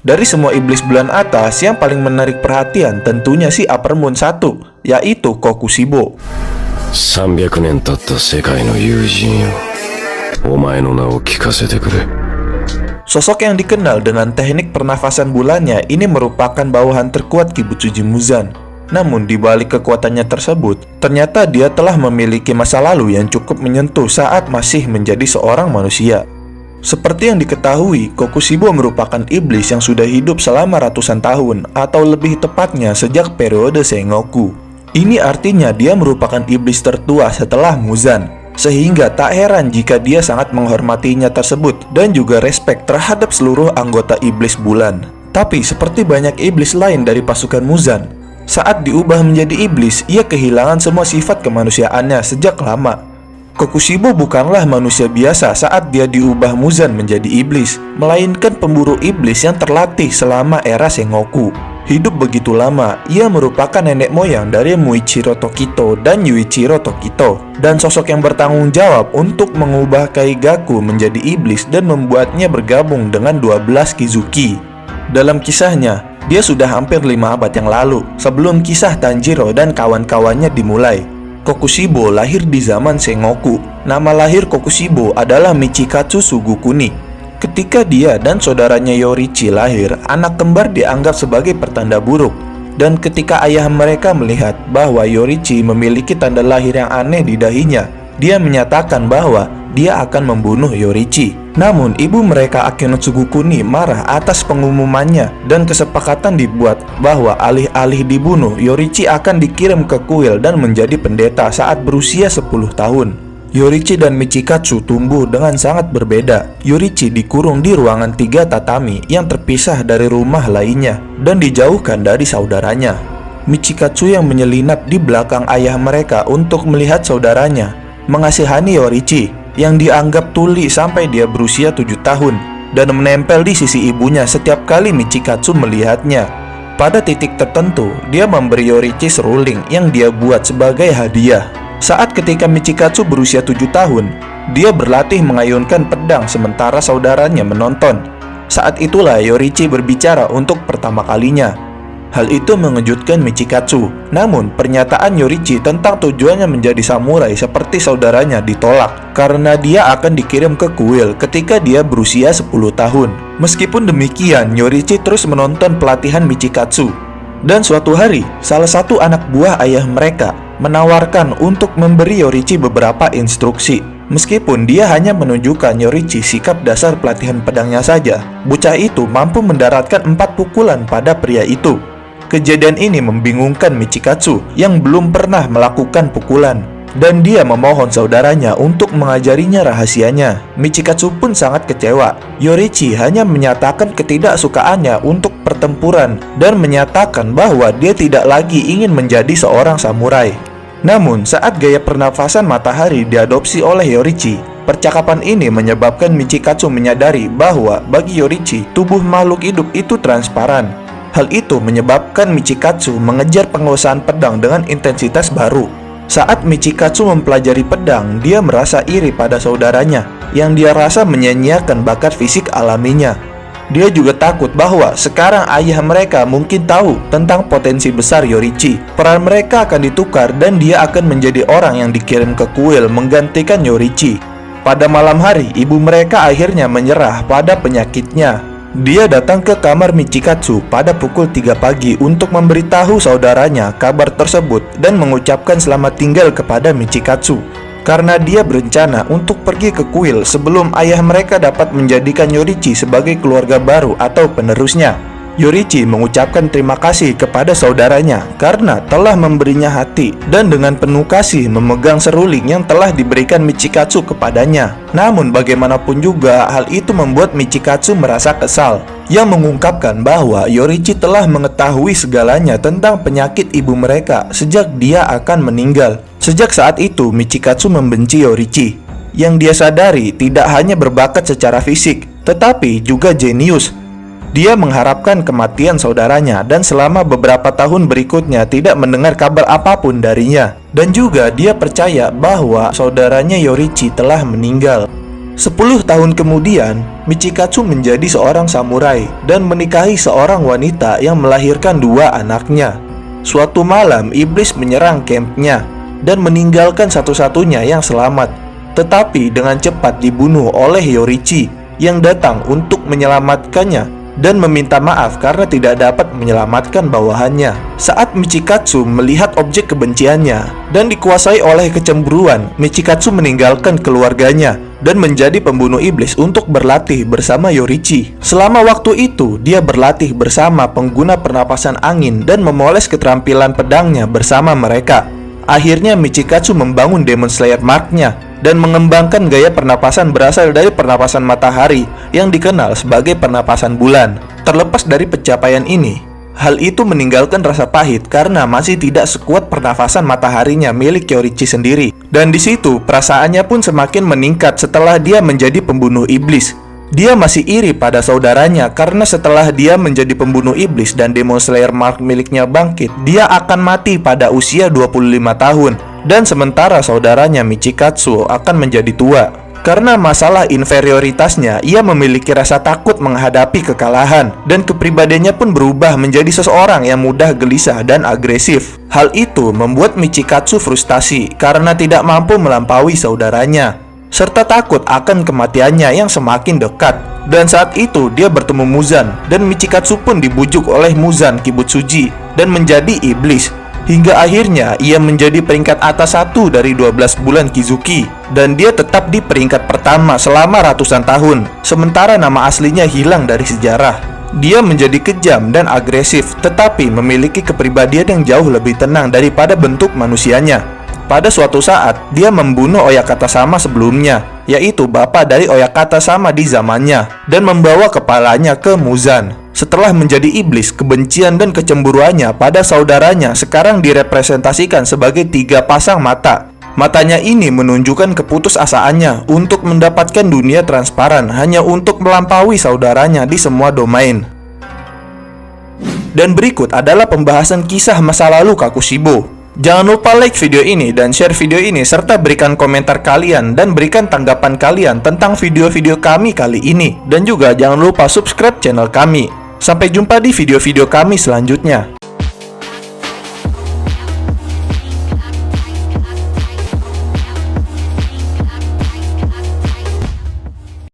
Dari semua iblis bulan atas, yang paling menarik perhatian tentunya si Upper Moon 1, yaitu Kokushibo. 300年経った世界の友人よ、お前の名を聞かせてくれ。 Sosok yang dikenal dengan teknik pernafasan bulannya ini merupakan bawahan terkuat Kibutsuji Muzan. Namun di balik kekuatannya tersebut, ternyata dia telah memiliki masa lalu yang cukup menyentuh saat masih menjadi seorang manusia. Seperti yang diketahui, Kokushibo merupakan iblis yang sudah hidup selama ratusan tahun, atau lebih tepatnya sejak periode Sengoku. Ini artinya dia merupakan iblis tertua setelah Muzan, sehingga tak heran jika dia sangat menghormatinya tersebut dan juga respek terhadap seluruh anggota iblis bulan. Tapi seperti banyak iblis lain dari pasukan Muzan, saat diubah menjadi iblis, ia kehilangan semua sifat kemanusiaannya sejak lama. Kokushibo bukanlah manusia biasa saat dia diubah Muzan menjadi iblis, melainkan pemburu iblis yang terlatih selama era Sengoku. Hidup begitu lama, ia merupakan nenek moyang dari Muichiro Tokito dan Yuichiro Tokito, dan sosok yang bertanggung jawab untuk mengubah Kaigaku menjadi iblis dan membuatnya bergabung dengan 12 Kizuki. Dalam kisahnya, dia sudah hampir 5 abad yang lalu, sebelum kisah Tanjiro dan kawan-kawannya dimulai. Kokushibo lahir di zaman Sengoku. Nama lahir Kokushibo adalah Michikatsu Sugukuni. Ketika dia dan saudaranya Yorichi lahir, anak kembar dianggap sebagai pertanda buruk. Dan ketika ayah mereka melihat bahwa Yorichi memiliki tanda lahir yang aneh di dahinya, dia menyatakan bahwa dia akan membunuh Yorichi. Namun ibu mereka Akeno Sugukuni marah atas pengumumannya dan kesepakatan dibuat bahwa alih-alih dibunuh, Yorichi akan dikirim ke kuil dan menjadi pendeta saat berusia 10 tahun. Yorichi dan Michikatsu tumbuh dengan sangat berbeda. Yorichi dikurung di ruangan 3 tatami yang terpisah dari rumah lainnya dan dijauhkan dari saudaranya. Michikatsu yang menyelinap di belakang ayah mereka untuk melihat saudaranya mengasihani Yorichi yang dianggap tuli sampai dia berusia 7 tahun dan menempel di sisi ibunya setiap kali Michikatsu melihatnya. Pada titik tertentu, dia memberi Yorichi seruling yang dia buat sebagai hadiah. Saat ketika Michikatsu berusia 7 tahun, dia berlatih mengayunkan pedang sementara saudaranya menonton. Saat itulah Yorichi berbicara untuk pertama kalinya. Hal itu mengejutkan Michikatsu. Namun, pernyataan Yorichi tentang tujuannya menjadi samurai seperti saudaranya ditolak karena dia akan dikirim ke kuil ketika dia berusia 10 tahun. Meskipun demikian, Yorichi terus menonton pelatihan Michikatsu. Dan suatu hari, salah satu anak buah ayah mereka menawarkan untuk memberi Yorichi beberapa instruksi. Meskipun dia hanya menunjukkan Yorichi sikap dasar pelatihan pedangnya saja, bocah itu mampu mendaratkan 4 pukulan pada pria itu. Kejadian ini membingungkan Michikatsu yang belum pernah melakukan pukulan, dan dia memohon saudaranya untuk mengajarinya rahasianya. Michikatsu pun sangat kecewa. Yorichi hanya menyatakan ketidaksukaannya untuk pertempuran dan menyatakan bahwa dia tidak lagi ingin menjadi seorang samurai. Namun, saat gaya pernafasan matahari diadopsi oleh Yorichi, percakapan ini menyebabkan Michikatsu menyadari bahwa bagi Yorichi, tubuh makhluk hidup itu transparan. Hal itu menyebabkan Michikatsu mengejar penguasaan pedang dengan intensitas baru. Saat Michikatsu mempelajari pedang, dia merasa iri pada saudaranya yang dia rasa menyia-nyiakan bakat fisik alaminya. Dia juga takut bahwa sekarang ayah mereka mungkin tahu tentang potensi besar Yorichi. Peran mereka akan ditukar dan dia akan menjadi orang yang dikirim ke kuil menggantikan Yorichi. Pada malam hari, ibu mereka akhirnya menyerah pada penyakitnya. Dia datang ke kamar Michikatsu pada pukul 3 pagi untuk memberitahu saudaranya kabar tersebut dan mengucapkan selamat tinggal kepada Michikatsu karena dia berencana untuk pergi ke kuil sebelum ayah mereka dapat menjadikan Yorichi sebagai keluarga baru atau penerusnya. Yorichi mengucapkan terima kasih kepada saudaranya karena telah memberinya hati dan dengan penuh kasih memegang seruling yang telah diberikan Michikatsu kepadanya. Namun bagaimanapun juga hal itu membuat Michikatsu merasa kesal, yang mengungkapkan bahwa Yorichi telah mengetahui segalanya tentang penyakit ibu mereka sejak dia akan meninggal. Sejak saat itu Michikatsu membenci Yorichi, yang dia sadari tidak hanya berbakat secara fisik tetapi juga jenius. Dia mengharapkan kematian saudaranya dan selama beberapa tahun berikutnya tidak mendengar kabar apapun darinya. Dan juga dia percaya bahwa saudaranya Yorichi telah meninggal. 10 tahun kemudian, Michikatsu menjadi seorang samurai dan menikahi seorang wanita yang melahirkan 2 anaknya. Suatu malam, iblis menyerang kampnya dan meninggalkan satu-satunya yang selamat, tetapi dengan cepat dibunuh oleh Yorichi yang datang untuk menyelamatkannya dan meminta maaf karena tidak dapat menyelamatkan bawahannya. Saat Michikatsu melihat objek kebenciannya dan dikuasai oleh kecemburuan, Michikatsu meninggalkan keluarganya dan menjadi pembunuh iblis untuk berlatih bersama Yorichi. Selama waktu itu, dia berlatih bersama pengguna pernapasan angin dan memoles keterampilan pedangnya bersama mereka. Akhirnya Michikatsu membangun Demon Slayer Mark-nya dan mengembangkan gaya pernapasan berasal dari pernapasan matahari yang dikenal sebagai pernapasan bulan. Terlepas dari pencapaian ini, hal itu meninggalkan rasa pahit karena masih tidak sekuat pernapasan mataharinya milik Yorichi sendiri. Dan di situ perasaannya pun semakin meningkat setelah dia menjadi pembunuh iblis. Dia masih iri pada saudaranya karena setelah dia menjadi pembunuh iblis dan Demon Slayer Mark miliknya bangkit, dia akan mati pada usia 25 tahun. Dan sementara saudaranya Michikatsu akan menjadi tua. Karena masalah inferioritasnya, ia memiliki rasa takut menghadapi kekalahan dan kepribadiannya pun berubah menjadi seseorang yang mudah gelisah dan agresif. Hal itu membuat Michikatsu frustasi karena tidak mampu melampaui saudaranya, serta takut akan kematiannya yang semakin dekat. Dan saat itu dia bertemu Muzan, dan Michikatsu pun dibujuk oleh Muzan Kibutsuji dan menjadi iblis. Hingga akhirnya ia menjadi peringkat atas 1 dari 12 bulan Kizuki, dan dia tetap di peringkat pertama selama ratusan tahun, sementara nama aslinya hilang dari sejarah. Dia menjadi kejam dan agresif, tetapi memiliki kepribadian yang jauh lebih tenang daripada bentuk manusianya. Pada suatu saat, dia membunuh Oyakata Sama sebelumnya, yaitu bapak dari Oyakata Sama di zamannya, dan membawa kepalanya ke Muzan. Setelah menjadi iblis, kebencian dan kecemburuannya pada saudaranya sekarang direpresentasikan sebagai 3 pasang mata. Matanya ini menunjukkan keputusasaannya untuk mendapatkan dunia transparan hanya untuk melampaui saudaranya di semua domain. Dan berikut adalah pembahasan kisah masa lalu Kakushibo. Jangan lupa like video ini dan share video ini, serta berikan komentar kalian dan berikan tanggapan kalian tentang video-video kami kali ini. Dan juga jangan lupa subscribe channel kami. Sampai jumpa di video-video kami selanjutnya.